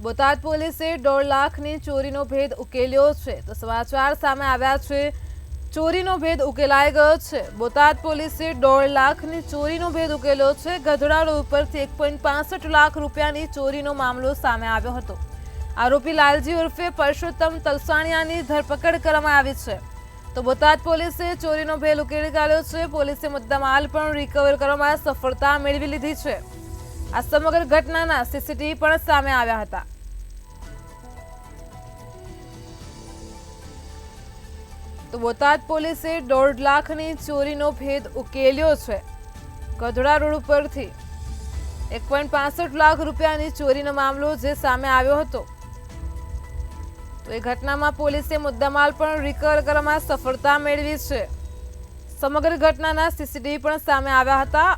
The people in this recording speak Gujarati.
બોટાદ પોલીસે 1.5 લાખની ચોરીનો ભેદ ઉકેલ્યો છે તો સમાચાર સામે આવ્યા છે। ચોરીનો ભેદ ઉકેલાઈ ગયો છે। બોટાદ પોલીસે 1.5 લાખની ચોરીનો ભેદ ઉકેલ્યો છે। ગધડા રોડ ઉપરથી 1.65 લાખ રૂપિયાની ચોરીનો મામલો સામે આવ્યો હતો। આરોપી લાલજી ઉર્ફે પરસોત્તમ તલસાણિયાની ધરપકડ કરવામાં આવી છે। તો બોટાદ પોલીસે ચોરીનો ભેદ ઉકેલી કાઢ્યો છે। પોલીસે મુદ્દામાલ પણ રિકવર કરવામાં સફળતા મેળવી લીધી છે। આ સમગ્ર ઘટનાના સીસીટીવી પણ સામે આવ્યા હતા। તો બોટાદ પોલીસે 1.5 લાખની ચોરીનો ભેદ ઉકેલ્યો છે। ગધડા રોડ ઉપરથી 1.65 લાખ રૂપિયાની ચોરીનો મામલો જે સામે આવ્યો હતો તો એ ઘટનામાં પોલીસે મુદ્દામાલ પણ રિકવર કરવામાં સફળતા મેળવી છે। સમગ્ર ઘટનાના સીસીટીવી પણ સામે આવ્યા હતા।